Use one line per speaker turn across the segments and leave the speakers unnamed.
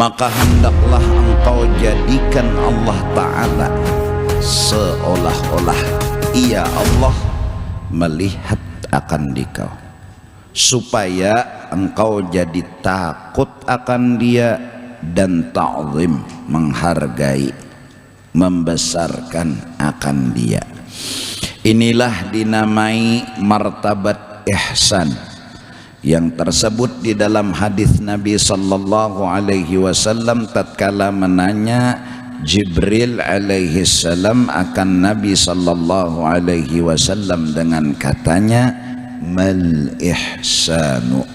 maka hendaklah engkau jadikan Allah Ta'ala seolah-olah Ia Allah melihat akan dikau, supaya engkau jadi takut akan Dia dan ta'zim, menghargai, membesarkan akan Dia. Inilah dinamai martabat ihsan yang tersebut di dalam hadis Nabi sallallahu alaihi wasallam tatkala menanya Jibril alaihi salam akan Nabi sallallahu alaihi wasallam dengan katanya, mal ihsanu?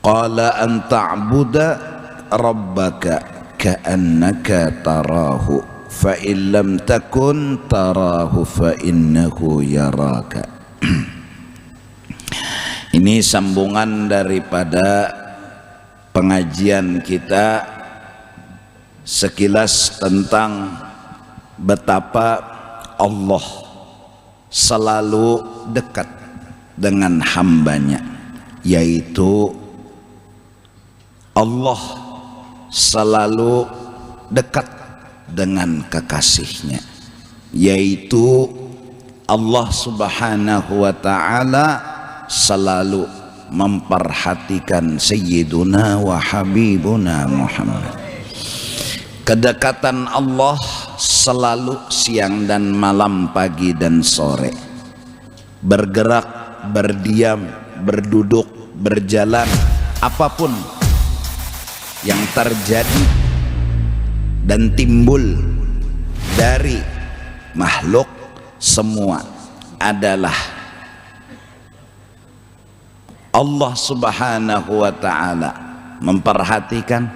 Qala an ta'buda rabbaka ka'annaka tarahu fa in lam takun tarahu fa innahu yaraka. Ini sambungan daripada pengajian kita sekilas tentang betapa Allah selalu dekat dengan hambanya, yaitu Allah selalu dekat dengan kekasihnya, yaitu Allah Subhanahu wa Ta'ala selalu memperhatikan Sayyiduna wa Habibuna Muhammad. Kedekatan Allah selalu siang dan malam, pagi dan sore, bergerak, berdiam, berduduk, berjalan, apapun yang terjadi dan timbul dari makhluk, semua adalah Allah Subhanahu wa Ta'ala memperhatikan,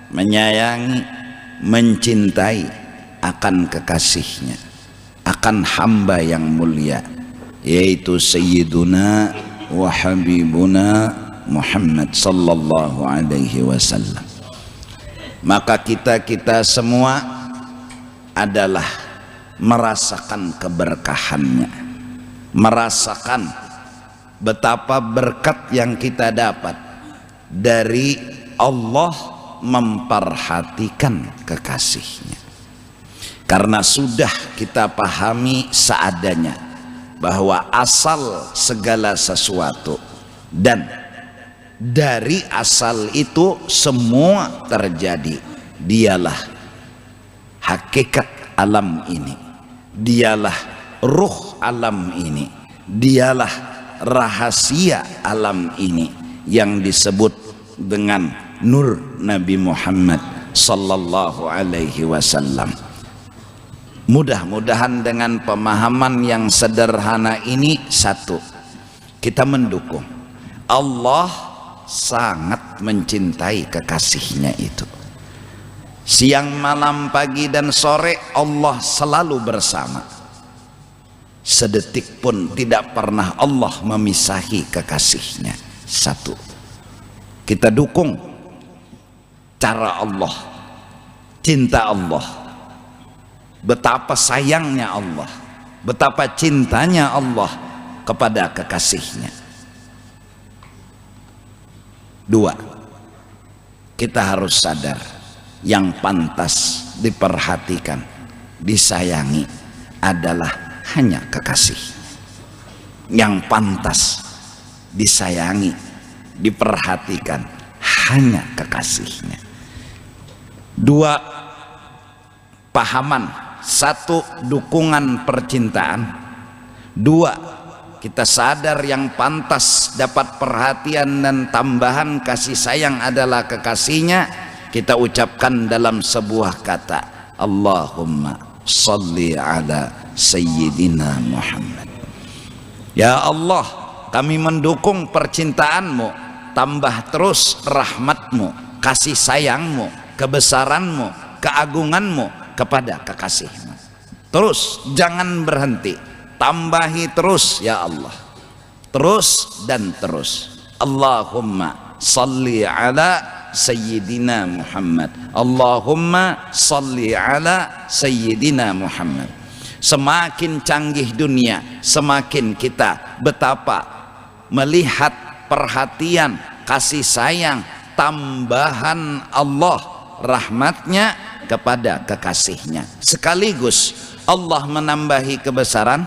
menyayangi, mencintai akan kekasihnya, akan hamba yang mulia, yaitu Sayyiduna wa Habibuna Muhammad sallallahu alaihi wasallam. Maka kita semua adalah merasakan keberkahannya, merasakan betapa berkat yang kita dapat dari Allah memperhatikan kekasihnya. Karena sudah kita pahami seadanya bahwa asal segala sesuatu dan dari asal itu semua terjadi, dialah hakikat alam ini, dialah ruh alam ini, dialah rahasia alam ini yang disebut dengan nur Nabi Muhammad sallallahu alaihi wasallam. Mudah-mudahan dengan pemahaman yang sederhana ini, satu, kita mendukung Allah sangat mencintai kekasihnya itu. Siang, malam, pagi dan sore Allah selalu bersama. Sedetik pun tidak pernah Allah memisahi kekasihnya. Satu, kita dukung cara Allah, cinta Allah, betapa sayangnya Allah, betapa cintanya Allah kepada kekasihnya. Dua, kita harus sadar yang pantas diperhatikan, disayangi adalah hanya kekasih. Yang pantas disayangi, diperhatikan hanya kekasihnya. Dua pahaman, satu dukungan percintaan, dua kita sadar yang pantas dapat perhatian dan tambahan kasih sayang adalah kekasihnya. Kita ucapkan dalam sebuah kata, Allahumma salli ala Sayyidina Muhammad. Ya Allah, kami mendukung percintaanmu, tambah terus rahmatmu, kasih sayangmu, kebesaranmu, keagunganmu kepada kekasihmu. Terus jangan berhenti, tambahi terus ya Allah, terus dan terus. Allahumma salli ala Sayyidina Muhammad, Allahumma salli ala Sayyidina Muhammad. Semakin canggih dunia, semakin kita betapa melihat perhatian, kasih sayang, tambahan Allah, rahmatnya kepada kekasihnya. Sekaligus Allah menambahi kebesaran,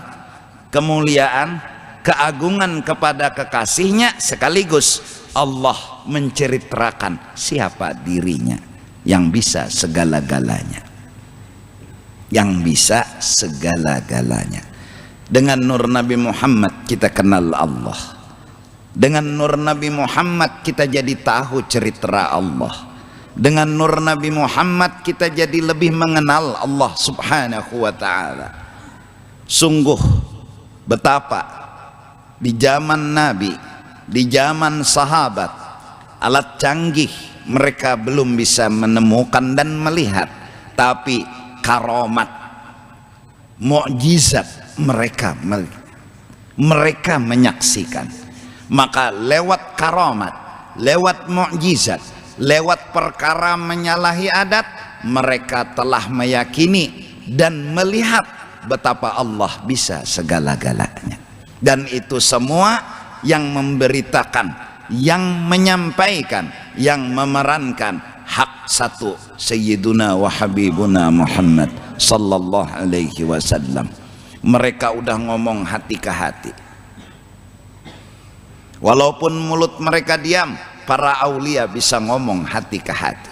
kemuliaan, keagungan kepada kekasihnya, sekaligus Allah menceritakan siapa dirinya yang bisa segala-galanya, yang bisa segala-galanya. Dengan nur Nabi Muhammad kita kenal Allah. Dengan nur Nabi Muhammad kita jadi tahu cerita Allah. Dengan nur Nabi Muhammad kita jadi lebih mengenal Allah subhanahu wa ta'ala. Sungguh betapa di zaman Nabi, di zaman sahabat, alat canggih mereka belum bisa menemukan dan melihat, tapi karomat, mukjizat mereka menyaksikan. Maka lewat karomat, lewat mukjizat, lewat perkara menyalahi adat, mereka telah meyakini dan melihat betapa Allah bisa segala-galanya. Dan itu semua yang memberitakan, yang menyampaikan, yang memerankan hak satu Sayyiduna wa Habibuna Muhammad sallallahu alaihi wasallam. Mereka udah ngomong hati ke hati. Walaupun mulut mereka diam, para aulia bisa ngomong hati ke hati.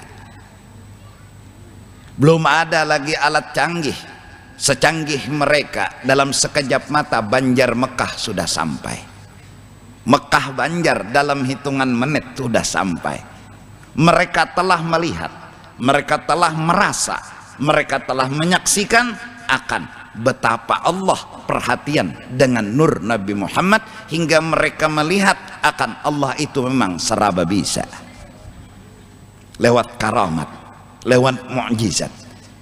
Belum ada lagi alat canggih secanggih mereka. Dalam sekejap mata Banjar Mekah sudah sampai. Mekah Banjar dalam hitungan menit sudah sampai. Mereka telah melihat, mereka telah merasa, mereka telah menyaksikan akan betapa Allah perhatian dengan nur Nabi Muhammad, hingga mereka melihat akan Allah itu memang serba bisa. Lewat karamat, lewat mukjizat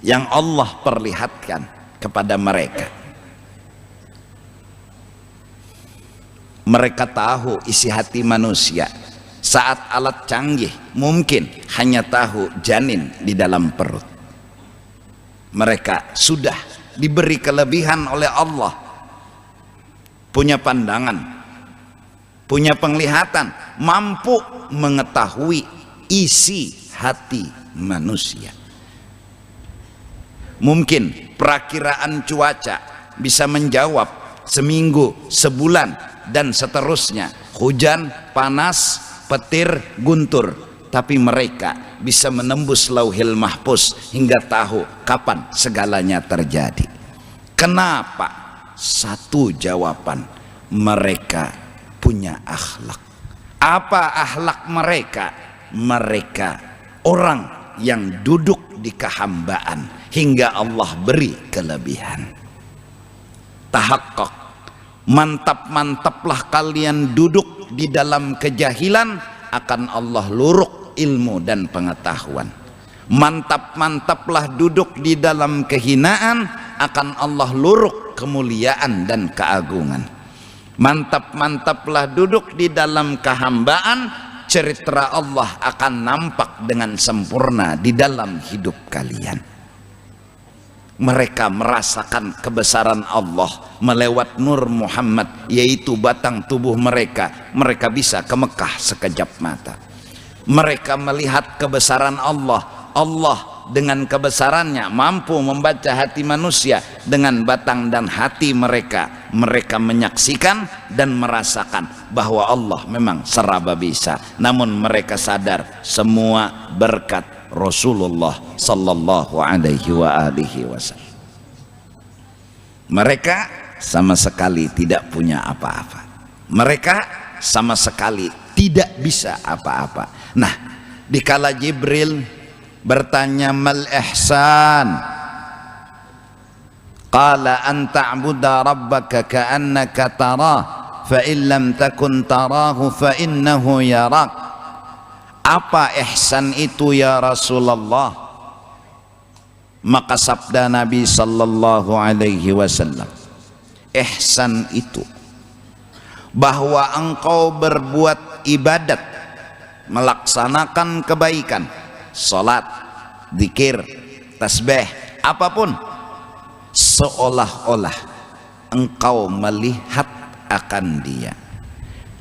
yang Allah perlihatkan kepada mereka. Mereka tahu isi hati manusia. Saat alat canggih mungkin hanya tahu janin di dalam perut. Mereka sudah diberi kelebihan oleh Allah, punya pandangan, punya penglihatan, mampu mengetahui isi hati manusia. Mungkin perakiraan cuaca bisa menjawab seminggu, sebulan, dan seterusnya, hujan, panas, petir, guntur, tapi mereka bisa menembus lauhil mahfuz hingga tahu kapan segalanya terjadi. Kenapa? Satu jawaban, mereka punya akhlak. Apa akhlak mereka? Mereka orang yang duduk di kehambaan hingga Allah beri kelebihan. Tahakkuk, mantap-mantaplah kalian duduk di dalam kejahilan, akan Allah luruk ilmu dan pengetahuan. Mantap-mantaplah duduk di dalam kehinaan, akan Allah luruk kemuliaan dan keagungan. Mantap-mantaplah duduk di dalam kehambaan, cerita Allah akan nampak dengan sempurna di dalam hidup kalian. Mereka merasakan kebesaran Allah melewat nur Muhammad, yaitu batang tubuh mereka. Mereka bisa ke Mekah sekejap mata. Mereka melihat kebesaran Allah. Allah dengan kebesarannya mampu membaca hati manusia dengan batang dan hati mereka. Mereka menyaksikan dan merasakan bahwa Allah memang serba bisa. Namun mereka sadar semua berkat Rasulullah sallallahu alaihi wa alihi wasallam. Mereka sama sekali tidak punya apa-apa. Mereka sama sekali tidak bisa apa-apa. Nah, dikala Jibril bertanya mal ihsan, qala an ta'buda rabbaka ka'annaka tarah fa in lam takun tarahu fa innahu yarak. Apa ihsan itu ya Rasulullah? Maka sabda Nabi sallallahu alaihi wasallam, ihsan itu bahwa engkau berbuat ibadat, melaksanakan kebaikan, salat, zikir, tasbih, apapun, seolah-olah engkau melihat akan dia.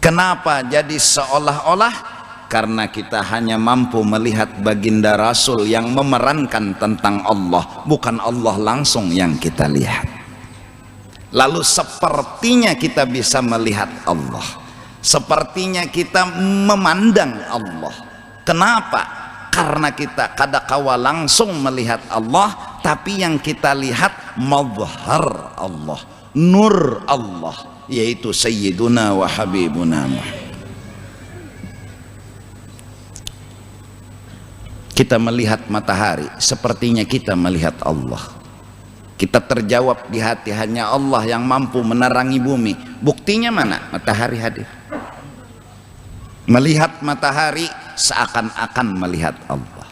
Kenapa jadi seolah-olah? Karena kita hanya mampu melihat baginda Rasul yang memerankan tentang Allah, bukan Allah langsung yang kita lihat. Lalu sepertinya kita bisa melihat Allah, sepertinya kita memandang Allah. Kenapa? Karena kita kadakala langsung melihat Allah, tapi yang kita lihat mazhar Allah, nur Allah, yaitu Sayyiduna wa Habibuna Muhammad. Kita melihat matahari, sepertinya kita melihat Allah. Kita terjawab di hati, hanya Allah yang mampu menerangi bumi. Buktinya mana? Matahari hadir. Melihat matahari seakan-akan melihat Allah.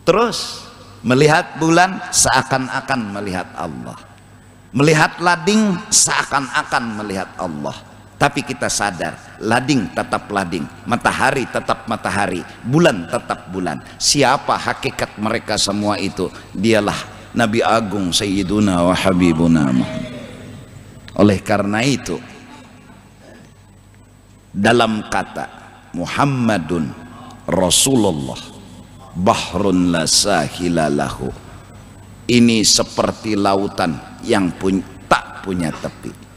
Terus melihat bulan seakan-akan melihat Allah. Melihat lading seakan-akan melihat Allah. Tapi kita sadar, lading tetap lading, matahari tetap matahari, bulan tetap bulan. Siapa hakikat mereka semua itu? Dialah Nabi Agung Sayyiduna wa Habibuna Muhammad. Oleh karena itu, dalam kata Muhammadun Rasulullah bahrun la sahila lahu, ini seperti lautan yang tak punya tepi.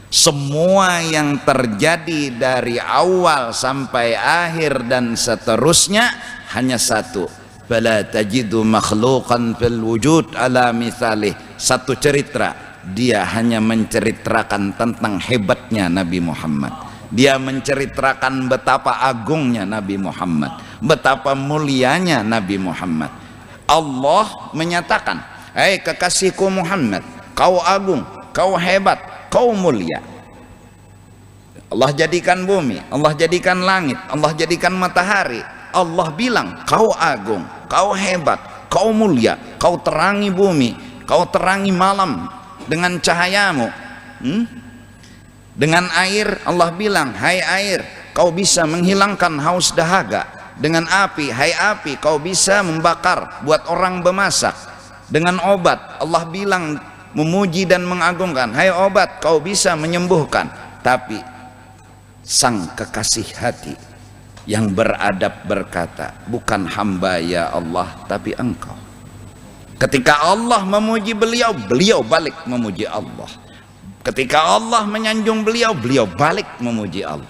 Semua yang terjadi dari awal sampai akhir dan seterusnya hanya satu, fala tajidu makhluqan fil wujud ala mithalih. Satu cerita, dia hanya menceritakan tentang hebatnya Nabi Muhammad. Dia menceritakan betapa agungnya Nabi Muhammad, betapa mulianya Nabi Muhammad. Allah menyatakan, "Hai kekasihku Muhammad, kau agung, kau hebat, kau mulia." Allah jadikan bumi, Allah jadikan langit, Allah jadikan matahari. Allah bilang, kau agung, kau hebat, kau mulia, kau terangi bumi, kau terangi malam dengan cahayamu. Dengan air, Allah bilang, hai air, kau bisa menghilangkan haus dahaga. Dengan api, hai api, kau bisa membakar buat orang bermasak. Dengan obat, Allah bilang, memuji dan mengagungkan, hai obat, kau bisa menyembuhkan. Tapi sang kekasih hati yang beradab berkata, bukan hamba ya Allah, tapi engkau. Ketika Allah memuji beliau, beliau balik memuji Allah. Ketika Allah menyanjung beliau, beliau balik memuji Allah.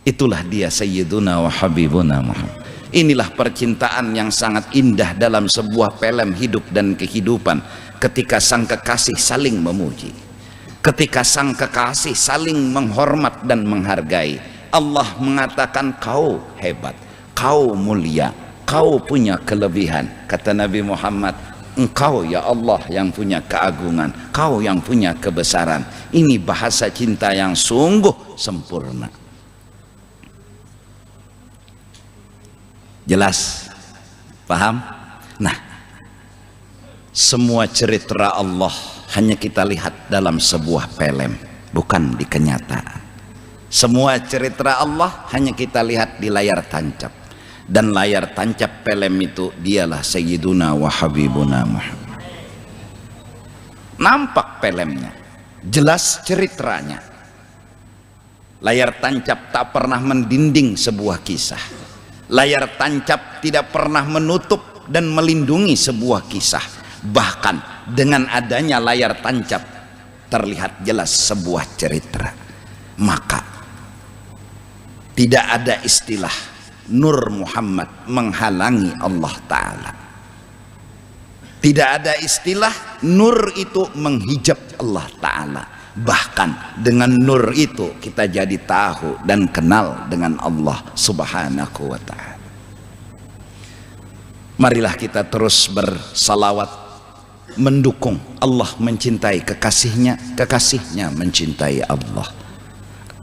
Itulah dia Sayyiduna wa Habibuna Muhammad. Inilah percintaan yang sangat indah dalam sebuah film hidup dan kehidupan. Ketika sang kekasih saling memuji, ketika sang kekasih saling menghormat dan menghargai. Allah mengatakan, kau hebat, kau mulia, kau punya kelebihan. Kata Nabi Muhammad, engkau ya Allah yang punya keagungan, kau yang punya kebesaran. Ini bahasa cinta yang sungguh sempurna. Jelas? Paham? Nah, semua cerita Allah hanya kita lihat dalam sebuah film, bukan di kenyataan. Semua cerita Allah hanya kita lihat di layar tancap. Dan layar tancap film itu dialah Sayyiduna wa Habibuna Muhammad. Nampak filmnya, jelas ceritanya. Layar tancap tak pernah mendinding sebuah kisah. Layar tancap tidak pernah menutup dan melindungi sebuah kisah. Bahkan dengan adanya layar tancap terlihat jelas sebuah cerita. Maka tidak ada istilah Nur Muhammad menghalangi Allah Ta'ala. Tidak ada istilah nur itu menghijab Allah Ta'ala. Bahkan dengan nur itu kita jadi tahu dan kenal dengan Allah Subhanahu wa Ta'ala. Marilah kita terus bersalawat, mendukung Allah mencintai kekasihnya, kekasihnya mencintai Allah.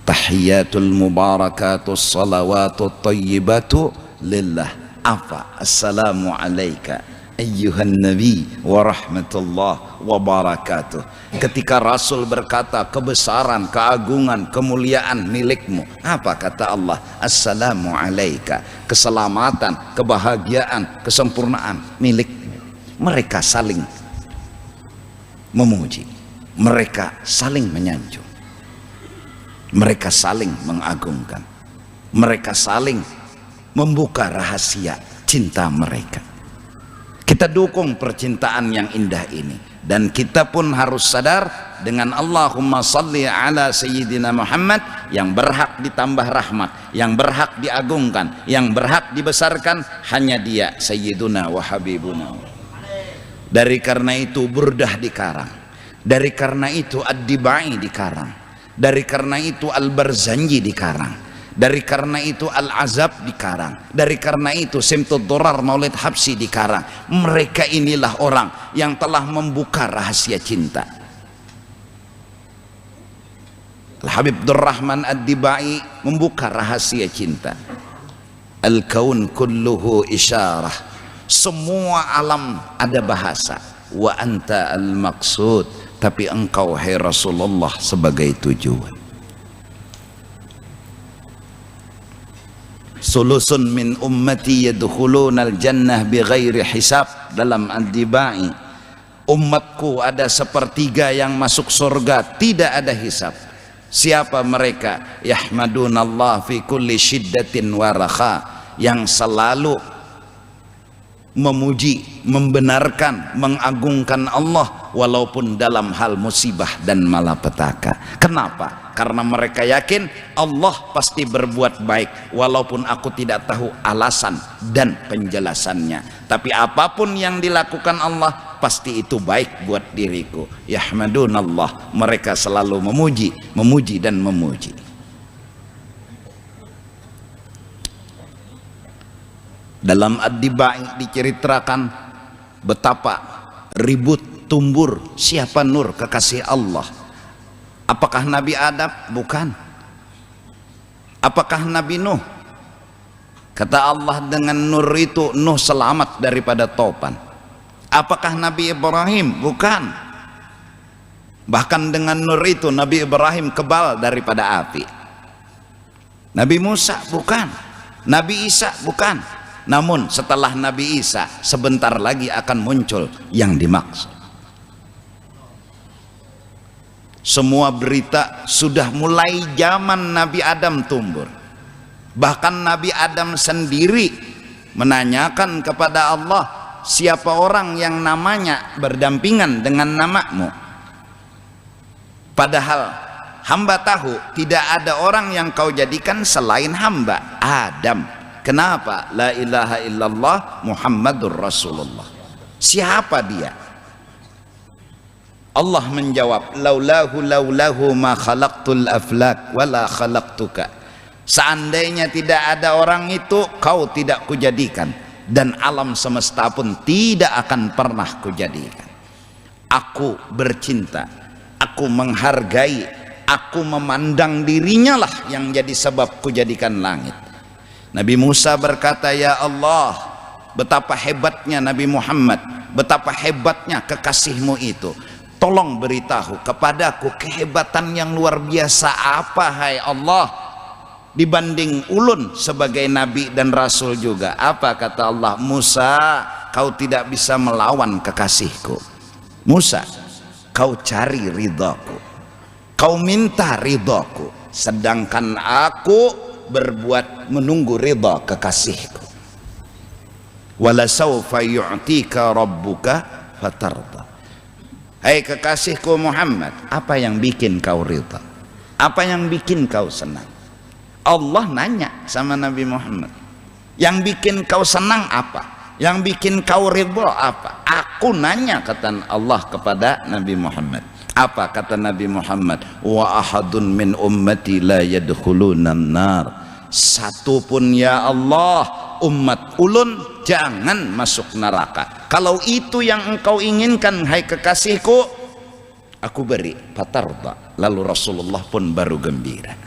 Tahiyatul mubarakatus salawatut tayyibatu lillah. Apa? Assalamu alayka ayyuhan nabi wa rahmatullah wa barakatuh. Ketika Rasul berkata kebesaran, keagungan, kemuliaan milikmu, apa kata Allah? Assalamu alayka, keselamatan, kebahagiaan, kesempurnaan milikmu. Mereka saling memuji, mereka saling menyanjung, mereka saling mengagungkan. Mereka saling membuka rahasia cinta mereka. Kita dukung percintaan yang indah ini, dan kita pun harus sadar dengan Allahumma salli ala Sayyidina Muhammad, yang berhak ditambah rahmat, yang berhak diagungkan, yang berhak dibesarkan hanya Dia, Sayyiduna wa Habibuna. Dari karena itu Burdah dikarang, dari karena itu Ad-Dibai dikarang, dari karena itu Al-Barzanji dikarang, dari karena itu Al-Azab dikarang, dari karena itu Simtud Durar Maulid Habsyi dikarang. Mereka inilah orang yang telah membuka rahasia cinta. Al-Habib Durrahman Ad-Dibai membuka rahasia cinta. Al-kaun kulluhu isyarah, semua alam ada bahasa. Wa anta al-maqsud, tapi engkau hai Rasulullah sebagai tujuan. Sulusun min ummati yadkhulunal jannah bighairi hisab. Dalam Ad-Dibai, umatku ada sepertiga yang masuk surga tidak ada hisab. Siapa mereka? Yahmadunallah fi kulli syiddatin wa rakha, yang selalu memuji, membenarkan, mengagungkan Allah walaupun dalam hal musibah dan malapetaka. Kenapa? Karena mereka yakin Allah pasti berbuat baik walaupun aku tidak tahu alasan dan penjelasannya, tapi apapun yang dilakukan Allah pasti itu baik buat diriku. Yahmadunallah, mereka selalu memuji, memuji dan memuji. Dalam Ad-Dibai diceritakan betapa ribut tumbur siapa Nur kekasih Allah. Apakah Nabi Adam? Bukan. Apakah Nabi Nuh? Kata Allah, dengan Nur itu Nuh selamat daripada topan. Apakah Nabi Ibrahim? Bukan. Bahkan dengan Nur itu Nabi Ibrahim kebal daripada api. Nabi Musa? Bukan. Nabi Isa? Bukan. Namun setelah Nabi Isa sebentar lagi akan muncul yang dimaksud. Semua berita sudah mulai zaman Nabi Adam tumbur. Bahkan Nabi Adam sendiri menanyakan kepada Allah, siapa orang yang namanya berdampingan dengan namamu? Padahal hamba tahu tidak ada orang yang kau jadikan selain hamba Adam. Kenapa? La ilaha illallah Muhammadur Rasulullah. Siapa dia? Allah menjawab, laulahu ma khalaqtul aflak wala khalaqtuka. Seandainya tidak ada orang itu, kau tidak kujadikan, dan alam semesta pun tidak akan pernah kujadikan. Aku bercinta, aku menghargai, aku memandang dirinya lah yang jadi sebab kujadikan langit. Nabi Musa berkata, ya Allah, betapa hebatnya Nabi Muhammad, betapa hebatnya kekasihmu itu. Tolong beritahu kepadaku kehebatan yang luar biasa apa, hai Allah, dibanding ulun sebagai nabi dan rasul juga. Apa kata Allah? Musa, kau tidak bisa melawan kekasihku. Musa, kau cari ridhaku, kau minta ridhaku, sedangkan aku berbuat menunggu ridha kekasihku. Wala sawfa yu'tika rabbuka fatarda. Hai kekasihku Muhammad, apa yang bikin kau ridha? Apa yang bikin kau senang? Allah nanya sama Nabi Muhammad, yang bikin kau senang apa? Yang bikin kau ridha apa? Aku nanya, kata Allah kepada Nabi Muhammad. Apa kata Nabi Muhammad? Wa ahadun min ummati la yadkhulunan nar. Satu pun ya Allah, umat ulun jangan masuk neraka. Kalau itu yang engkau inginkan, hai kekasihku, aku beri. Fatarda. Lalu Rasulullah pun baru gembira,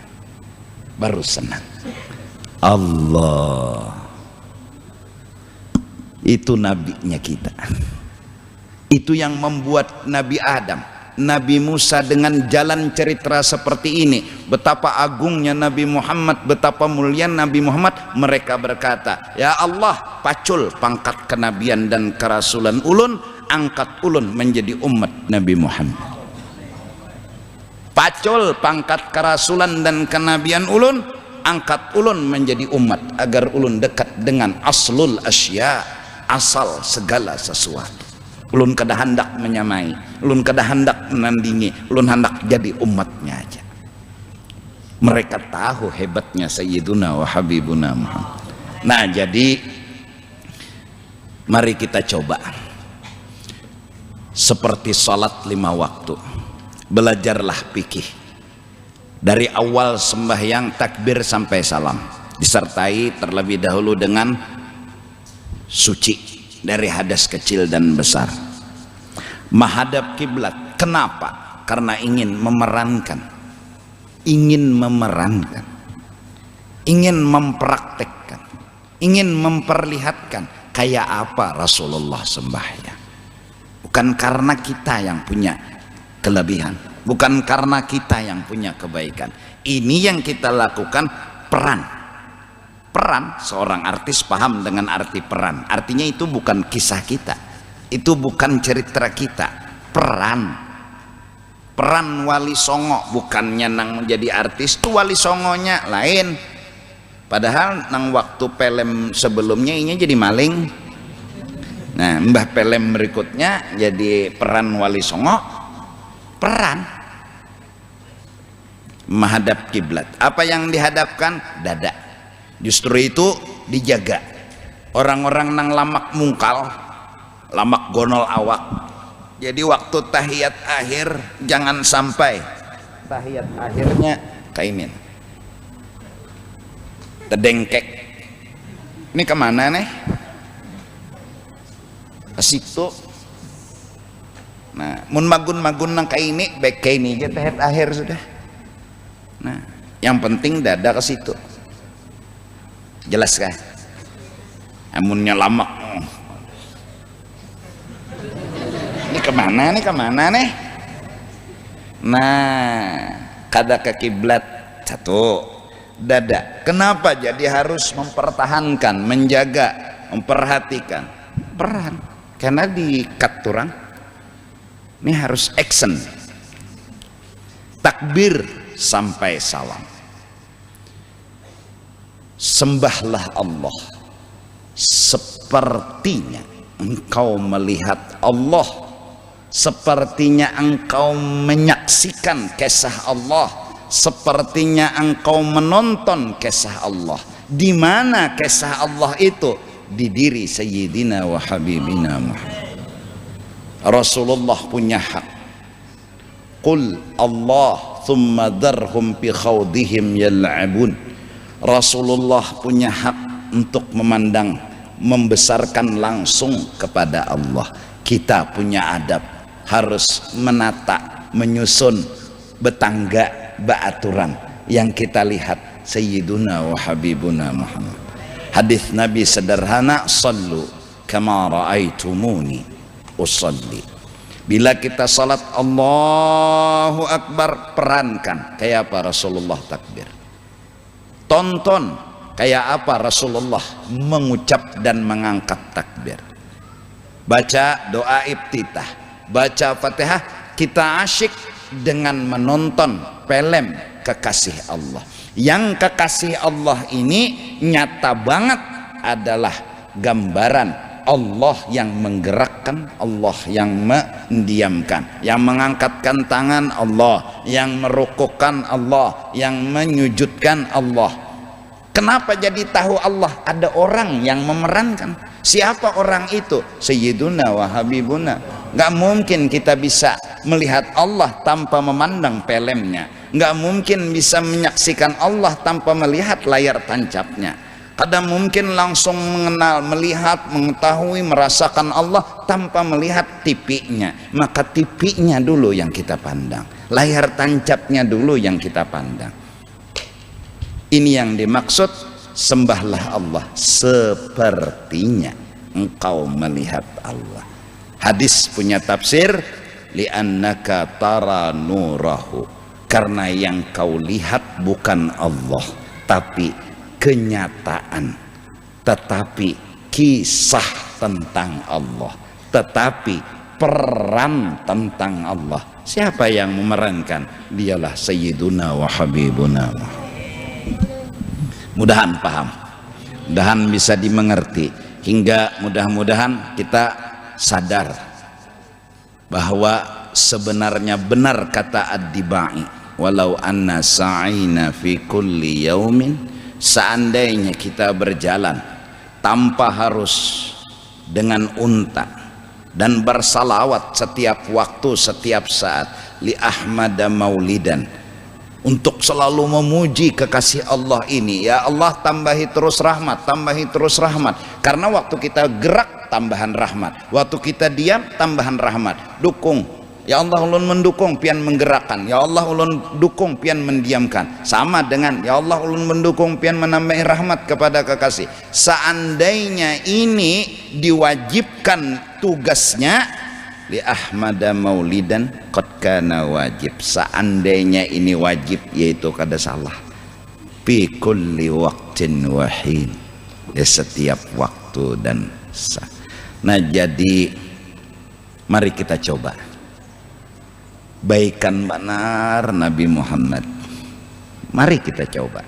baru senang. Allah, itu nabinya kita. Itu yang membuat Nabi Adam, Nabi Musa dengan jalan cerita seperti ini, betapa agungnya Nabi Muhammad, betapa mulia Nabi Muhammad. Mereka berkata, ya Allah, pacul pangkat kenabian dan kerasulan ulun, angkat ulun menjadi umat Nabi Muhammad. Pacul pangkat kerasulan dan kenabian ulun, angkat ulun menjadi umat agar ulun dekat dengan aslul asya, asal segala sesuatu. Ulun kada hendak menyamai, ulun kada hendak menandingi, ulun hendak jadi umatnya aja. Mereka tahu hebatnya Sayyiduna wa Habibuna Muhammad. Nah, jadi mari kita coba seperti salat 5 waktu. Belajarlah fikih dari awal sembahyang takbir sampai salam, disertai terlebih dahulu dengan suci dari hadas kecil dan besar. Menghadap kiblat. Kenapa? Karena ingin memerankan, ingin mempraktekkan, ingin memperlihatkan kayak apa Rasulullah sembahyang. Bukan karena kita yang punya kelebihan, bukan karena kita yang punya kebaikan. Ini yang kita lakukan peran. Seorang artis paham dengan arti peran. Artinya itu bukan kisah kita, itu bukan cerita kita. Peran Wali Songo, bukannya nang menjadi artis tuh Wali Songonya lain. Padahal nang waktu film sebelumnya ini jadi maling. Nah, mbah film berikutnya jadi peran Wali Songo. Menghadap kiblat. Apa yang dihadapkan? Dada. Justru itu dijaga. Orang-orang nang lamak mungkal, lamak gonol awak. Jadi waktu tahiyat akhir jangan sampai tahiyat akhirnya kaimin tedengkek. Ini kemana nih? Ke situ. Nah, mun magun-magun nang kaini baik kaini aja tahiyat akhir sudah. Nah, yang penting dada ke situ. Jelas kah? Amunnya lama. Ini kemana nih? Nah, kada ke kiblat. Satu, dada. Kenapa jadi harus mempertahankan, menjaga, memperhatikan? Peran. Karena di katurang ini harus action. Takbir sampai salam. Sembahlah Allah sepertinya engkau melihat Allah, sepertinya engkau menyaksikan kisah Allah, sepertinya engkau menonton kisah Allah. Di mana kisah Allah itu? Di diri Sayyidina wa Habibina Muhammad. Rasulullah punya hak. Qul Allah thumma dharhum bi khawdihim yal'abun. Rasulullah punya hak untuk memandang, membesarkan langsung kepada Allah. Kita punya adab, harus menata, menyusun betangga, ba'aturan yang kita lihat Sayyiduna wa Habibuna Muhammad. Hadis Nabi sederhana, sallu kama ra'aitumuni usalli. Bila kita salat Allahu Akbar, perankan kayak apa Rasulullah takbir. Tonton kayak apa Rasulullah mengucap dan mengangkat takbir. Baca doa iftitah, baca Fatihah. Kita asyik dengan menonton film kekasih Allah. Yang kekasih Allah ini nyata banget adalah gambaran Allah yang menggerakkan, Allah yang mendiamkan, yang mengangkatkan tangan Allah, yang merukukkan Allah, yang menyujudkan Allah. Kenapa jadi tahu Allah? Ada orang yang memerankan. Siapa orang itu? Sayyiduna wa Habibuna. Gak mungkin kita bisa melihat Allah tanpa memandang filmnya. Gak mungkin bisa menyaksikan Allah tanpa melihat layar tancapnya. Kada mungkin langsung mengenal, melihat, mengetahui, merasakan Allah tanpa melihat TV-nya. Maka TV-nya dulu yang kita pandang, layar tancapnya dulu yang kita pandang. Ini yang dimaksud sembahlah Allah sepertinya engkau melihat Allah. Hadis punya tafsir, li'annaka tara nurahu, karena yang kau lihat bukan Allah tapi kenyataan, tetapi kisah tentang Allah, tetapi peran tentang Allah. Siapa yang memerankan? Dialah Sayyiduna wa Habibuna Muhammad. Mudahan paham, mudahan bisa dimengerti, hingga mudah-mudahan kita sadar bahwa sebenarnya benar kata Ad-Dibai, walau anna sa'ina fi kulli yaumin, seandainya kita berjalan tanpa harus dengan unta dan bersalawat setiap waktu, setiap saat, li Ahmad maulidan, untuk selalu memuji kekasih Allah ini. Ya Allah, tambahi terus rahmat, tambahi terus rahmat. Karena waktu kita gerak tambahan rahmat, waktu kita diam tambahan rahmat. Dukung, ya Allah ulun mendukung pian menggerakkan, ya Allah ulun dukung pian mendiamkan. Sama dengan ya Allah ulun mendukung pian menambahi rahmat kepada kekasih. Seandainya ini diwajibkan tugasnya, li Ahmada maulidan qad kana wajib, seandainya ini wajib, yaitu kada salah, fi kulli waqtin wahin, di setiap waktu dan saat. Nah, jadi mari kita coba baikan benar Nabi Muhammad. Mari kita coba.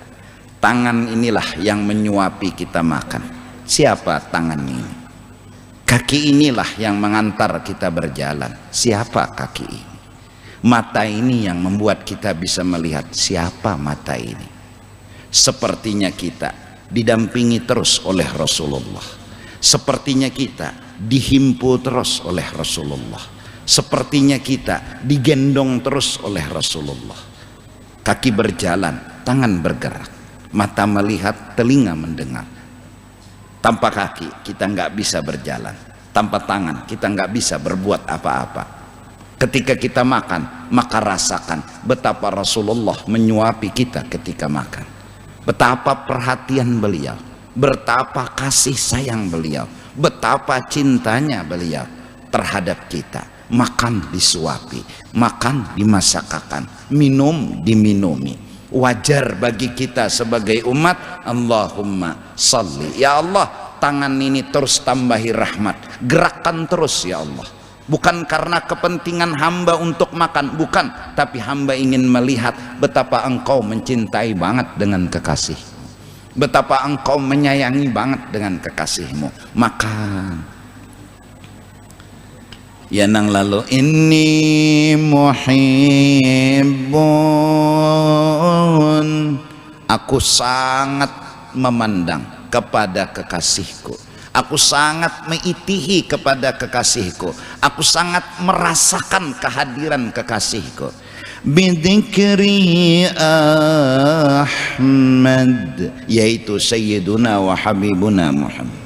Tangan inilah yang menyuapi kita makan. Siapa tangan ini? Kaki inilah yang mengantar kita berjalan. Siapa kaki ini? Mata ini yang membuat kita bisa melihat. Siapa mata ini? Sepertinya kita didampingi terus oleh Rasulullah. Sepertinya kita dihimpu terus oleh Rasulullah. Sepertinya kita digendong terus oleh Rasulullah. Kaki berjalan, tangan bergerak, mata melihat, telinga mendengar. Tanpa kaki kita nggak bisa berjalan, tanpa tangan kita nggak bisa berbuat apa-apa. Ketika kita makan, maka rasakan betapa Rasulullah menyuapi kita ketika makan, betapa perhatian beliau, betapa kasih sayang beliau, betapa cintanya beliau terhadap kita. Makan disuapi, makan dimasakkan, minum diminumi. Wajar bagi kita sebagai umat. Allahumma salli, ya Allah, tangan ini terus tambahi rahmat, gerakkan terus ya Allah. Bukan karena kepentingan hamba untuk makan, bukan, tapi hamba ingin melihat betapa engkau mencintai banget dengan kekasih, betapa engkau menyayangi banget dengan kekasihmu. Makan. Ya nang lalu, inni muhibbun, aku sangat memandang kepada kekasihku, aku sangat mengitihi kepada kekasihku, aku sangat merasakan kehadiran kekasihku. Bidzikri Ahmad, yaitu Sayyiduna wa Habibuna Muhammad.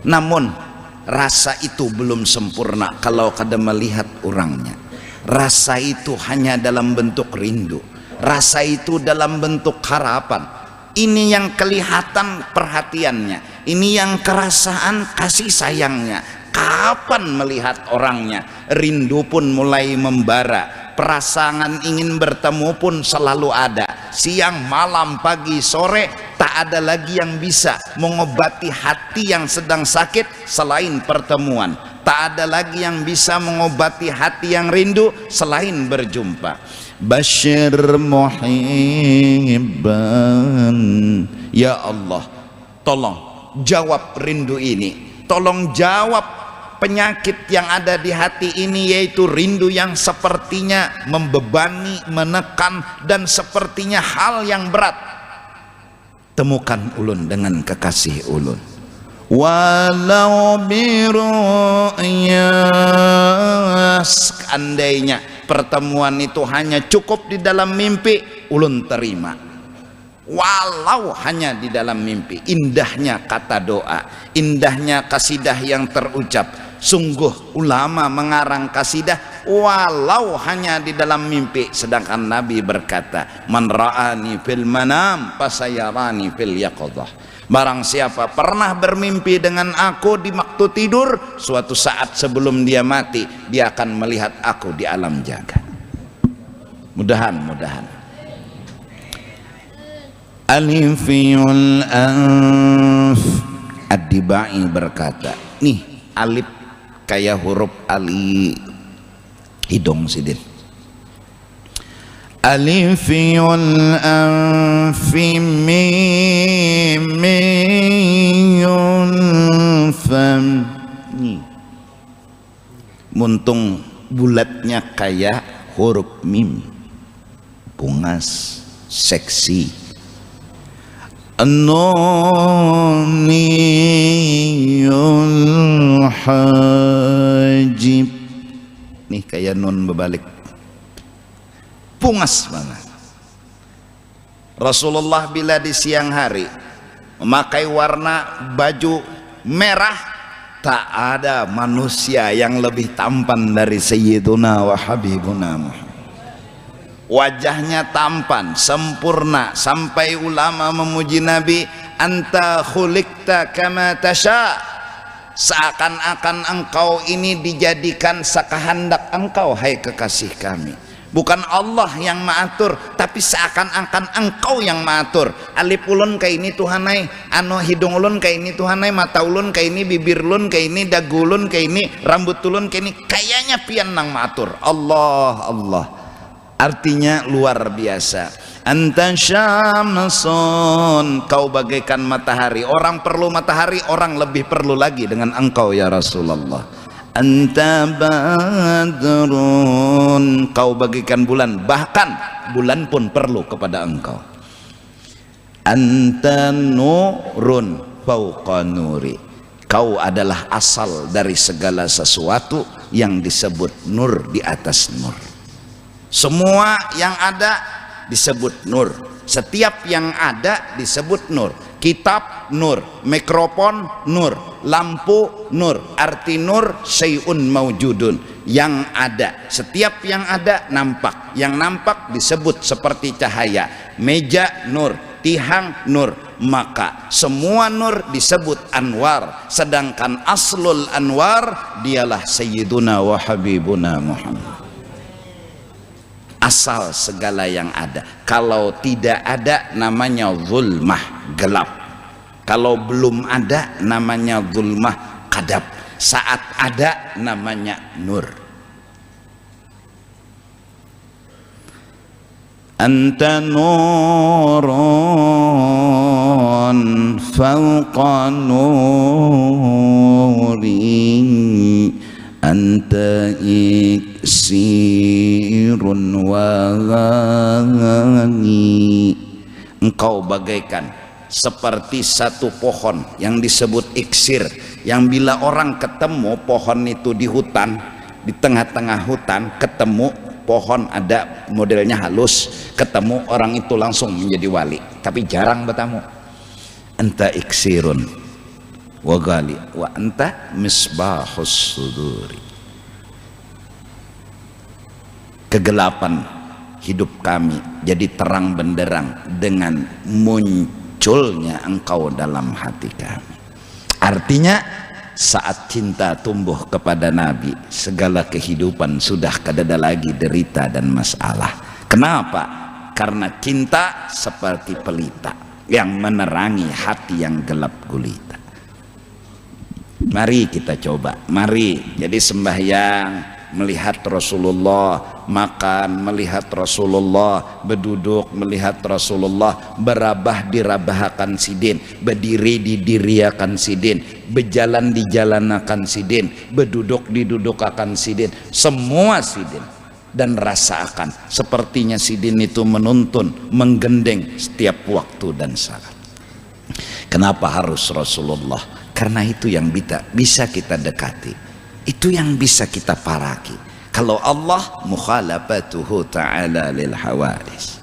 Namun rasa itu belum sempurna kalau kada melihat orangnya. Rasa itu hanya dalam bentuk rindu, rasa itu dalam bentuk harapan. Ini yang kelihatan perhatiannya, ini yang kerasaan kasih sayangnya. Kapan melihat orangnya, rindu pun mulai membara, perasaan ingin bertemu pun selalu ada. Siang, malam, pagi, sore, tak ada lagi yang bisa mengobati hati yang sedang sakit selain pertemuan. Tak ada lagi yang bisa mengobati hati yang rindu selain berjumpa. Bashir muhibban, ya Allah, tolong jawab rindu ini, tolong jawab penyakit yang ada di hati ini, yaitu rindu yang sepertinya membebani, menekan, dan sepertinya hal yang berat. Temukan ulun dengan kekasih ulun, walau biru'ya, seandainya pertemuan itu hanya cukup di dalam mimpi, ulun terima. Walau hanya di dalam mimpi. Indahnya kata doa, indahnya kasidah yang terucap. Sungguh ulama mengarang kasidah walau hanya di dalam mimpi. Sedangkan Nabi berkata, man ra'ani fil manam fasayarani fil yaqadhah. Barang siapa pernah bermimpi dengan aku di waktu tidur, suatu saat sebelum dia mati, dia akan melihat aku di alam jagat. Mudahan-mudahan. Alifiyul anf, Ad-Dibai berkata, nih alif kayak huruf ali hidung sidin. alif yul anf mim yul fam. Nih muntung bulatnya kayak huruf mim, pungas, seksi. An-nuniyul hajib, nih kayak nun berbalik, pungas banget. Rasulullah bila di siang hari memakai warna baju merah, tak ada manusia yang lebih tampan dari Sayyiduna wa Habibuna Muhammad. Wajahnya tampan, sempurna, sampai ulama memuji Nabi, anta khuliqta kama tasha, seakan-akan engkau ini dijadikan sakahandak engkau, hai kekasih kami. Bukan Allah yang mengatur, tapi seakan-akan engkau yang mengatur. Alip ulun kayak ini Tuhanai, anu hidung ulun kayak ini Tuhanai, mata ulun kayak ini, bibir ulun kayak ini, dagu ulun kayak ini, rambut ulun kayak ini, kayaknya pian nang mengatur. Allah, Allah. Artinya luar biasa. Anta syamsun, kau bagaikan matahari. Orang perlu matahari, orang lebih perlu lagi dengan engkau ya Rasulullah. Anta badrun, kau bagaikan bulan, bahkan bulan pun perlu kepada engkau. Anta nurun fauqa nuri, kau adalah asal dari segala sesuatu yang disebut nur di atas nur. Semua yang ada disebut nur, setiap yang ada disebut nur. Kitab nur, mikrofon nur, lampu nur. Arti nur syai'un maujudun, yang ada. Setiap yang ada nampak, yang nampak disebut seperti cahaya. Meja nur, tihang nur, maka semua nur disebut anwar, sedangkan aslul anwar dialah Sayyiduna wa Habibuna Muhammad, asal segala yang ada. Kalau tidak ada namanya zulmah, gelap. Kalau belum ada namanya zulmah, kadab. Saat ada namanya nur. Anta nurun fawqa nuri, anta iksirun wani, engkau bagaikan seperti satu pohon yang disebut iksir, yang bila orang ketemu pohon itu di hutan, di tengah-tengah hutan ketemu pohon ada modelnya halus, ketemu orang itu langsung menjadi wali. Tapi jarang bertemu. Anta iksirun wa gali wa anta misbahus suduri, kegelapan hidup kami jadi terang benderang dengan munculnya engkau dalam hati kami. Artinya saat cinta tumbuh kepada Nabi, segala kehidupan sudah kadada lagi derita dan masalah. Kenapa? Karena cinta seperti pelita yang menerangi hati yang gelap gulita. Mari kita coba, mari jadi sembahyang, melihat Rasulullah makan, melihat Rasulullah berduduk, melihat Rasulullah berabah dirabahakan sidin, berdiri didiriakan sidin, berjalan dijalanakan sidin, berduduk didudukakan sidin, semua sidin. Dan rasakan sepertinya sidin itu menuntun, menggendeng setiap waktu dan saat. Kenapa harus Rasulullah? Karena itu yang bisa kita dekati, itu yang bisa kita paraki. Kalau Allah mukhalafatuhu ta'ala lil hawadis,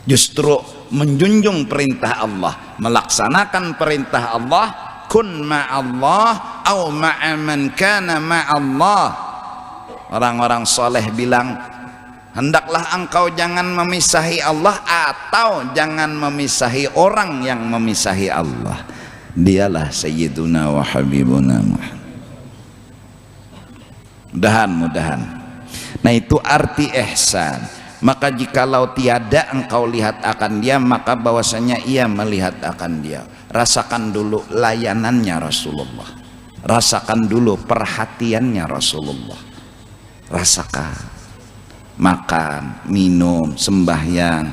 justru menjunjung perintah Allah, melaksanakan perintah Allah, kun ma'allah au ma'aman kana ma'allah. Orang-orang soleh bilang, hendaklah engkau jangan memisahi Allah atau jangan memisahi orang yang memisahi Allah. Dialah Sayyiduna wa Habibuna Muhammad. Mudahan-mudahan. Nah itu arti ihsan. Maka jikalau tiada engkau lihat akan dia, maka bahwasanya ia melihat akan dia. Rasakan dulu layanannya Rasulullah, rasakan dulu perhatiannya Rasulullah, rasakan. makan, minum, sembahyang,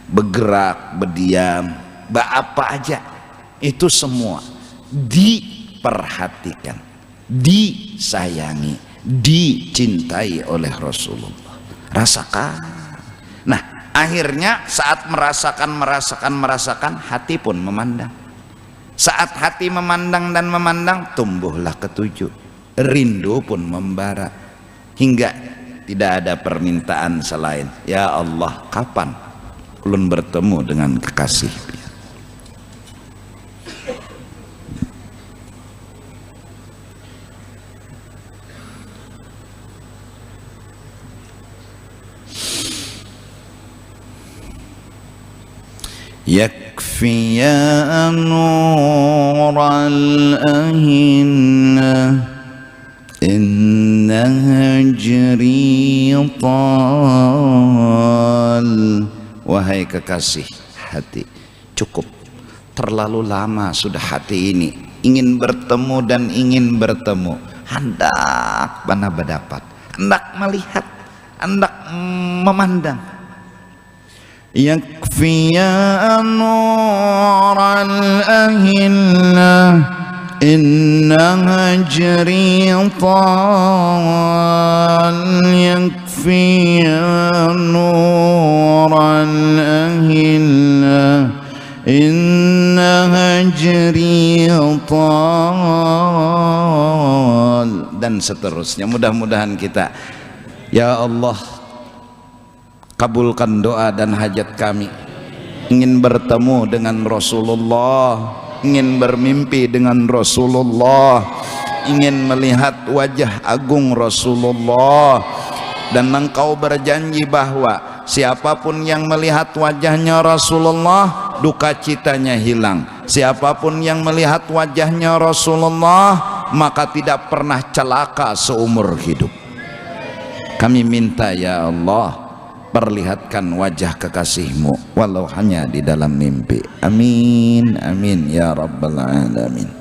bergerak, berdiam, apa aja, itu semua diperhatikan, disayangi, dicintai oleh Rasulullah. Rasakan. Nah, akhirnya saat merasakan, hati pun memandang. Saat hati memandang dan memandang, tumbuhlah ketujuh, rindu pun membara, hingga tidak ada permintaan selain, ya Allah, kapan ulun bertemu dengan kekasih. Yakfi ya nur al-ahinna inna hajri tal. Wahai kekasih hati, cukup, terlalu lama sudah hati ini ingin bertemu dan ingin bertemu. Hendak mana berdapat, hendak melihat, hendak memandang. Yakfi ya nur al-ahinna inna hajri tal. Yakfi ya nur al-ahinna inna hajri tal. Dan seterusnya. Mudah-mudahan kita, ya Allah, kabulkan doa dan hajat kami. Ingin bertemu dengan Rasulullah, ingin bermimpi dengan Rasulullah, ingin melihat wajah agung Rasulullah. Dan engkau berjanji bahwa siapapun yang melihat wajahnya Rasulullah, duka citanya hilang. Siapapun yang melihat wajahnya Rasulullah, maka tidak pernah celaka seumur hidup. Kami minta, ya Allah, perlihatkan wajah kekasihmu walau hanya di dalam mimpi. Amin, amin ya rabbal alamin.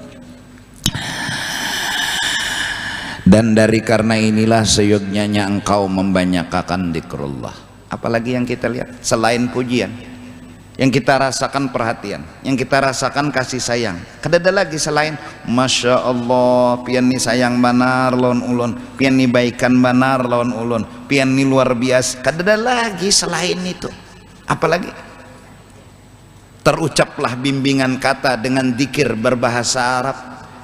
Dan dari karena inilah seyogyanya engkau membanyakan zikrullah. Apalagi yang kita lihat selain pujian, yang kita rasakan perhatian, yang kita rasakan kasih sayang. Kadada lagi selain Masya Allah, pian ni sayang banar lawan ulun, pian ni baikan banar lawan ulun, pian ni luar biasa. Kadada lagi selain itu. Apalagi terucaplah bimbingan kata dengan zikir berbahasa Arab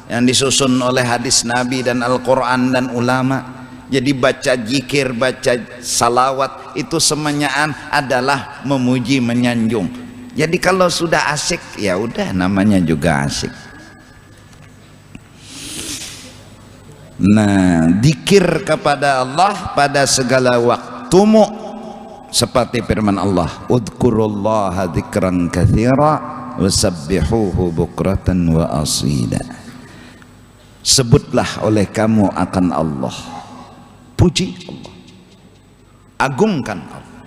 yang disusun oleh hadis Nabi dan Al-Quran dan ulama. Jadi baca zikir, baca salawat itu semuanya adalah memuji, menyanjung. Jadi kalau sudah asik, ya udah namanya juga asik. Nah, zikir kepada Allah pada segala waktumu, seperti firman Allah, udzurullaha dzikran katsira wasabbihuhu bukratan wa asila. Sebutlah oleh kamu akan Allah, puji Allah, agungkan Allah,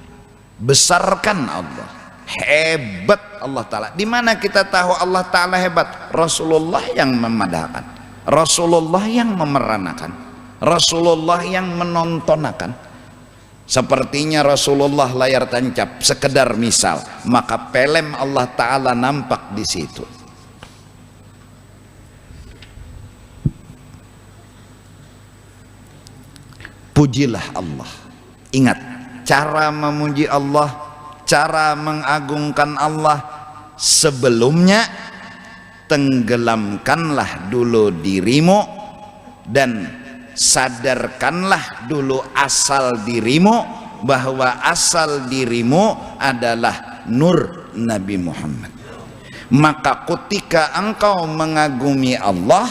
besarkan Allah, hebat Allah Ta'ala. Di mana kita tahu Allah Ta'ala hebat? Rasulullah yang memadahkan, Rasulullah yang memeranakan, Rasulullah yang menontonakan. Sepertinya Rasulullah layar tancap, sekedar misal, maka pelem Allah Ta'ala nampak di situ. Pujilah Allah. Ingat, cara memuji Allah, cara mengagungkan Allah, sebelumnya tenggelamkanlah dulu dirimu dan sadarkanlah dulu asal dirimu, bahwa asal dirimu adalah nur Nabi Muhammad. Maka ketika engkau mengagumi Allah,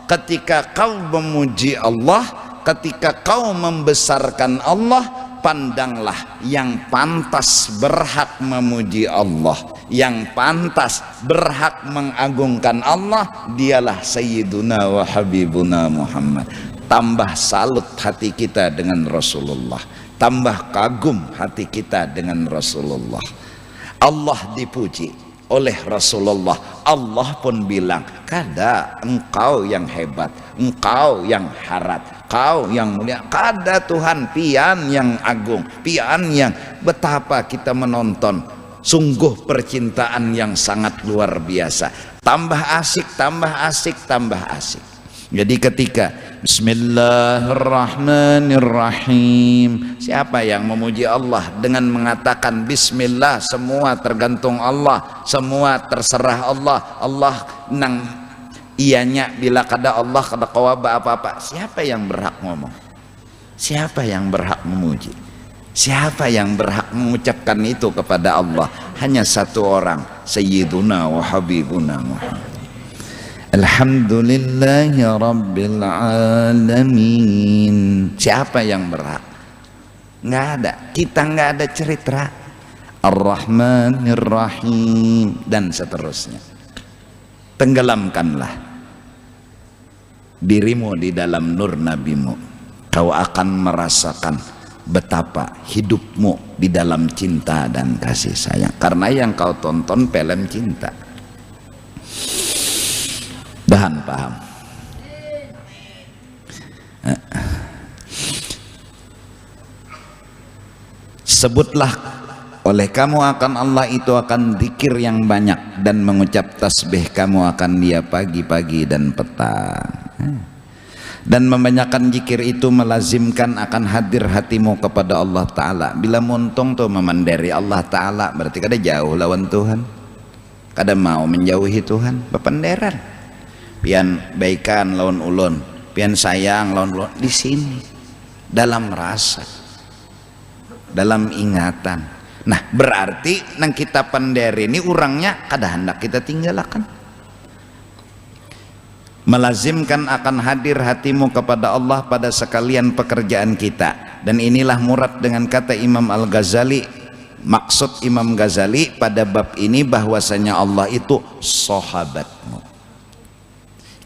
ketika kau memuji Allah, ketika kau membesarkan Allah, pandanglah yang pantas berhak memuji Allah, yang pantas berhak mengagungkan Allah, dialah Sayyiduna wa Habibuna Muhammad. Tambah salut hati kita dengan Rasulullah, tambah kagum hati kita dengan Rasulullah. Allah dipuji, oleh Rasulullah. Allah pun bilang, kada engkau yang hebat, engkau yang harat, kau yang mulia, kada Tuhan pian yang agung, pian yang. Betapa kita menonton, sungguh percintaan yang sangat luar biasa. Tambah asik, tambah asik, tambah asik. Jadi ketika Bismillahirrahmanirrahim, siapa yang memuji Allah dengan mengatakan Bismillah, semua tergantung Allah, semua terserah Allah, Allah nang ianya bila kada Allah kada kawaba apa-apa. Siapa yang berhak ngomong? Siapa yang berhak memuji? Siapa yang berhak mengucapkan itu kepada Allah? Hanya satu orang, Sayyiduna wa Habibuna Muhammad. Alhamdulillahi Rabbil Alamin. Siapa yang berhak? Nggak ada. Kita nggak ada cerita. Ar-Rahmanir Rahim dan seterusnya. Tenggelamkanlah dirimu di dalam nur nabimu. Kau akan merasakan betapa hidupmu di dalam cinta dan kasih sayang. Karena yang kau tonton film cinta. Dahan paham. Sebutlah oleh kamu akan Allah itu akan zikir yang banyak, dan mengucap tasbih kamu akan dia pagi-pagi dan petang. Dan membanyakan zikir itu melazimkan akan hadir hatimu kepada Allah Ta'ala. Bila muntung tuh memandiri Allah Ta'ala, berarti kada jauh lawan Tuhan, kada mau menjauhi Tuhan. Bependeran pian baikan lawan ulun, pian sayang lawan ulun, di sini dalam rasa, dalam ingatan. Nah berarti nang kita penderi ini orangnya kada hendak kita tinggalkan. Melazimkan akan hadir hatimu kepada Allah pada sekalian pekerjaan kita. Dan inilah murad dengan kata Imam Al-Ghazali. Maksud Imam Ghazali pada bab ini bahwasanya Allah itu sahabatmu.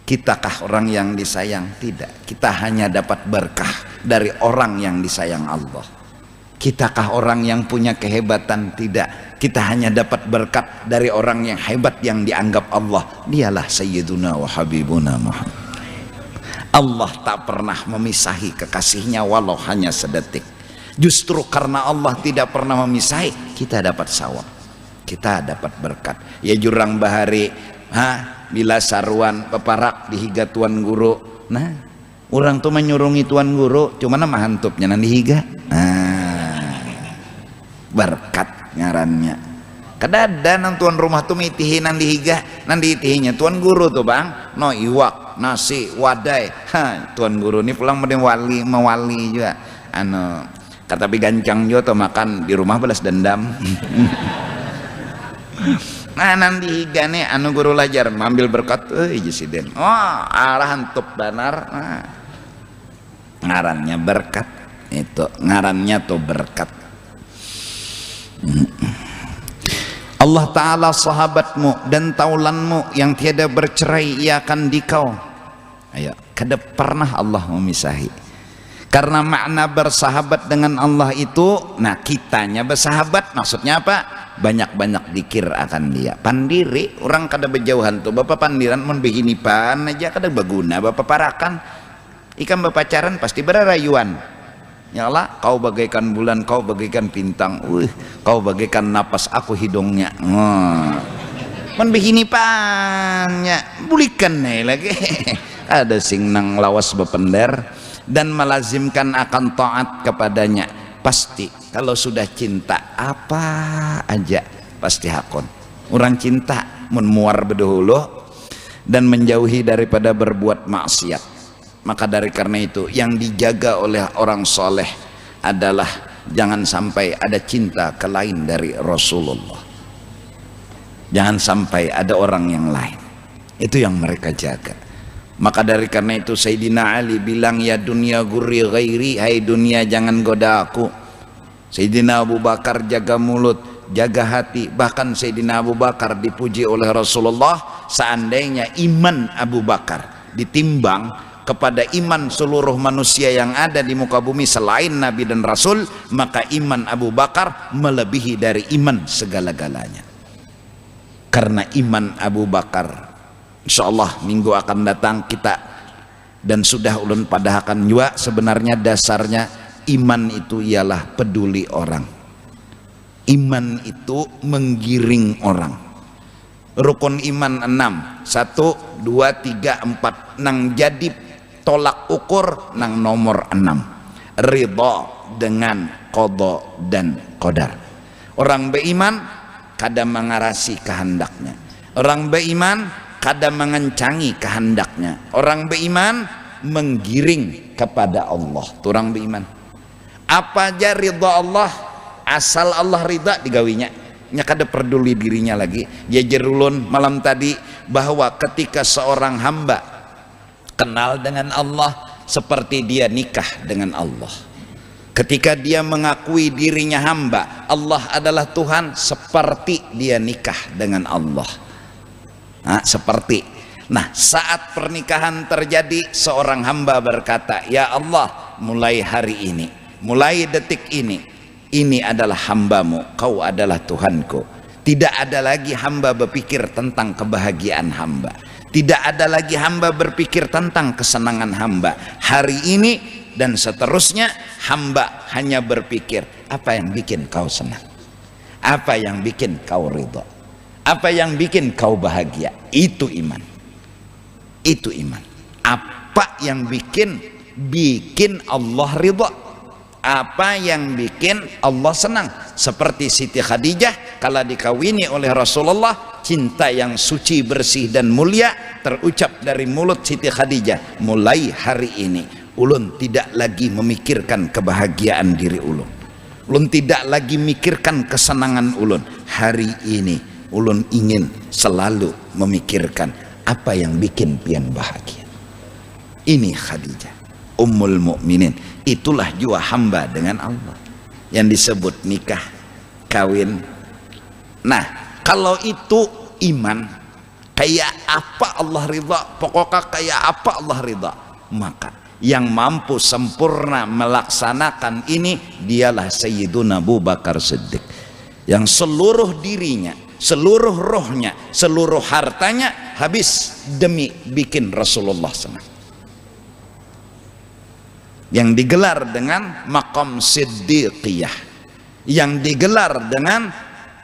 Kitakah orang yang disayang? Tidak. Kita hanya dapat berkah dari orang yang disayang Allah. Kitakah orang yang punya kehebatan? Tidak. Kita hanya dapat berkat dari orang yang hebat yang dianggap Allah. Dialah Sayyiduna wa Habibuna Muhammad. Allah tak pernah memisahi kekasihnya walau hanya sedetik. Justru karena Allah tidak pernah memisahi, kita dapat sawab, kita dapat berkat. Ya jurang bahari, bila saruan peparak dihiga tuan guru. Nah orang tuh menyurungi tuan guru, cuma nama hantupnya nanti higa. Berkat ngarannya. Kadada nang tuan rumah tuh mitihi nanti higa, nanti itihinya tuan guru tuh bang. No iwak, nasi, wadai. Tuan guru ini pulang mewali juga. Kata gancang juga tuh makan di rumah balas dendam. Nah nanti higa nih guru lajar ambil berkat jesiden. Arahan tup banar. Ngarannya berkat itu, ngarannya tuh berkat. Allah Ta'ala sahabatmu dan taulanmu yang tiada bercerai, ia akan dikau. Ayo, kada pernah Allah memisahi. Karena makna bersahabat dengan Allah itu, nah kitanya bersahabat maksudnya apa? Banyak-banyak dikir akan dia. Pandiri orang kada berjauhan tuh bapak pandiran mun begini pan aja kada baguna bapak parakan. Ikan berpacaran pasti berarayuan. Ya Allah, kau bagaikan bulan, kau bagaikan bintang. Kau bagaikan napas aku hidungnya. Men begini pannya bulikan nih lagi. Ada sing nang lawas bepender dan melazimkan akan taat kepadanya. Pasti kalau sudah cinta apa aja pasti hakon. Orang cinta mun muar bedahulu dan menjauhi daripada berbuat maksiat. Maka dari karena itu yang dijaga oleh orang soleh adalah jangan sampai ada cinta ke lain dari Rasulullah. Jangan sampai ada orang yang lain. Itu yang mereka jaga. Maka dari karena itu Sayyidina Ali bilang, ya dunia gurri ghairi, hai dunia jangan goda aku. Sayyidina Abu Bakar jaga mulut, jaga hati. Bahkan Sayyidina Abu Bakar dipuji oleh Rasulullah, seandainya iman Abu Bakar ditimbang kepada iman seluruh manusia yang ada di muka bumi selain Nabi dan Rasul, maka iman Abu Bakar melebihi dari iman segala-galanya. karena iman Abu Bakar. Insyaallah minggu akan datang kita dan sudah ulun padahakan juga, sebenarnya dasarnya iman itu ialah peduli orang. Iman itu menggiring orang. Rukun iman 6, 1, 2, 3, 4 nang jadi tolak ukur nang nomor 6, ridha dengan qada dan qadar. Orang beriman kada mengarasi kehendaknya, orang beriman kada mengencangi kehendaknya, orang beriman menggiring kepada Allah. Itu orang beriman. Apa aja ridha Allah, asal Allah ridha digawinya, nya kada peduli dirinya lagi. Ya jerulun malam tadi bahwa ketika seorang hamba kenal dengan Allah seperti dia nikah dengan Allah. Ketika dia mengakui dirinya hamba, Allah adalah Tuhan, seperti dia nikah dengan Allah. Nah, seperti. Nah, saat pernikahan terjadi, seorang hamba berkata, ya Allah, mulai hari ini, mulai detik ini adalah hambamu, kau adalah Tuhanku. Tidak ada lagi hamba berpikir tentang kebahagiaan hamba, tidak ada lagi hamba berpikir tentang kesenangan hamba. Hari ini dan seterusnya hamba hanya berpikir apa yang bikin kau senang, apa yang bikin kau ridha, apa yang bikin kau bahagia. Itu iman, itu iman. Apa yang bikin Allah ridha, apa yang bikin Allah senang. Seperti Siti Khadijah kala dikawini oleh Rasulullah, cinta yang suci, bersih dan mulia terucap dari mulut Siti Khadijah, mulai hari ini ulun tidak lagi memikirkan kebahagiaan diri ulun, ulun tidak lagi memikirkan kesenangan ulun. Hari ini ulun ingin selalu memikirkan apa yang bikin pian bahagia. Ini Khadijah Ummul Mukminin. Itulah jua hamba dengan Allah yang disebut nikah, kawin. Nah, kalau itu iman, kayak apa Allah ridha, pokoknya kayak apa Allah ridha, maka yang mampu sempurna melaksanakan ini dialah Sayyiduna Abu Bakar Siddiq, yang seluruh dirinya, seluruh rohnya, seluruh hartanya habis demi bikin Rasulullah senang, yang digelar dengan maqam siddiqiyah, yang digelar dengan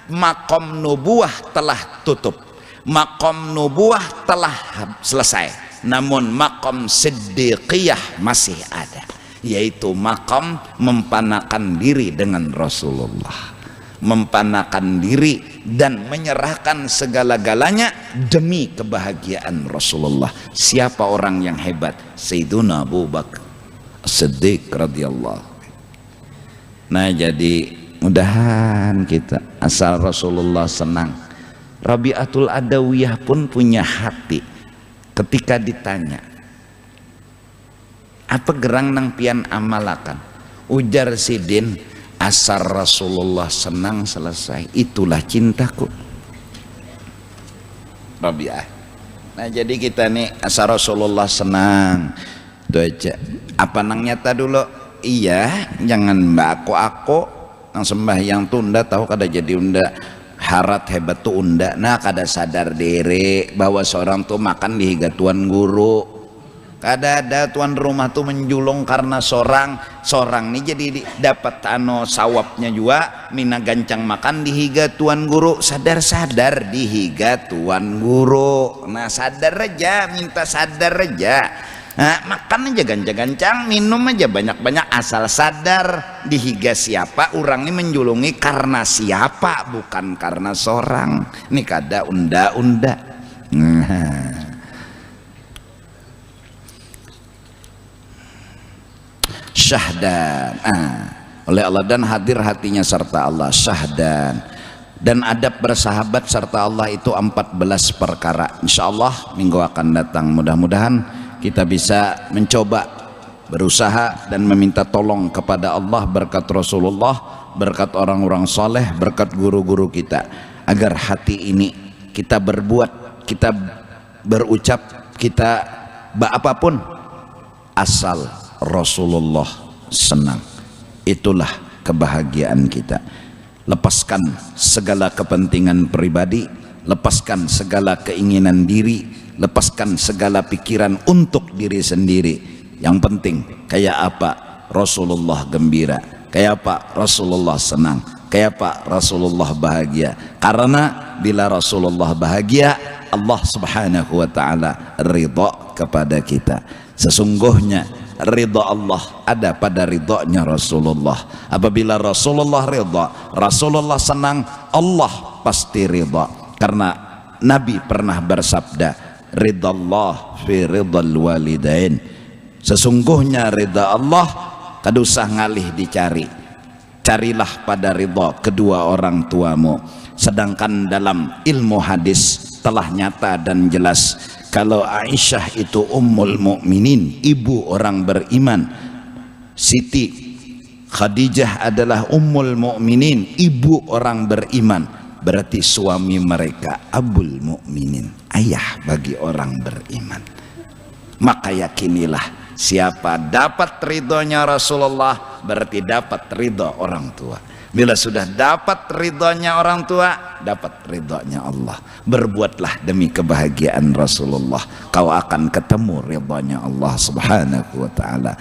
maqam nubuah telah tutup, maqam nubuah telah selesai, namun maqam siddiqiyah masih ada, yaitu maqam mempanakan diri dengan Rasulullah, mempanakan diri dan menyerahkan segala-galanya demi kebahagiaan Rasulullah. Siapa orang yang hebat? Sayyiduna Abu Bakar Siddiq radhiyallahu. Nah, jadi mudahan kita asal Rasulullah senang. Rabi'atul Adawiyah pun punya hati. Ketika ditanya, apa gerang nang pian amalakan? Ujar Sidin, asal Rasulullah senang selesai, itulah cintaku. Rabi'ah. Nah, jadi kita nih asal Rasulullah senang, itu aja. Apa nang nyata dulu? Iya, jangan mbak aku nang sembahyang tunda tahu kada jadi unda harat hebat tuh unda. Nah, kada sadar diri bahwa seorang tuh makan di higa tuan guru, kada ada tuan rumah tuh menjulung karena seorang nih jadi dapat sawapnya juga mina gancang makan di higa tuan guru. Sadar di higa tuan guru. Nah, sadar aja, minta sadar aja. Nah, makan aja gancang-gancang, minum aja banyak-banyak, asal sadar di higa siapa orang ini menjulungi karena siapa, bukan karena seorang. Ini kada unda-unda. Syahdan oleh Allah dan hadir hatinya serta Allah, syahdan dan adab bersahabat serta Allah itu 14 perkara. Insyaallah minggu akan datang mudah-mudahan kita bisa mencoba, berusaha dan meminta tolong kepada Allah berkat Rasulullah, berkat orang-orang soleh, berkat guru-guru kita, agar hati ini kita berbuat, kita berucap, kita apapun asal Rasulullah senang. Itulah kebahagiaan kita. Lepaskan segala kepentingan pribadi, lepaskan segala keinginan diri, lepaskan segala pikiran untuk diri sendiri. Yang penting kayak apa Rasulullah gembira, kayak apa Rasulullah senang, kayak apa Rasulullah bahagia. Karena bila Rasulullah bahagia, Allah subhanahu wa ta'ala ridha kepada kita. Sesungguhnya ridha Allah ada pada ridhonya Rasulullah. Apabila Rasulullah ridha, Rasulullah senang, Allah pasti ridha. Karena Nabi pernah bersabda, ridallah fi ridal walidain. Sesungguhnya ridha Allah kada usah ngalih dicari, carilah pada ridha kedua orang tuamu. Sedangkan dalam ilmu hadis telah nyata dan jelas kalau Aisyah itu ummul mukminin, ibu orang beriman, Siti Khadijah adalah ummul mukminin, ibu orang beriman, berarti suami mereka abul mukminin, ayah bagi orang beriman. Maka yakinilah siapa dapat ridhonya Rasulullah berarti dapat ridho orang tua. Bila sudah dapat ridhonya orang tua, dapat ridhonya Allah. Berbuatlah demi kebahagiaan Rasulullah, kau akan ketemu ridhonya Allah subhanahu wa ta'ala.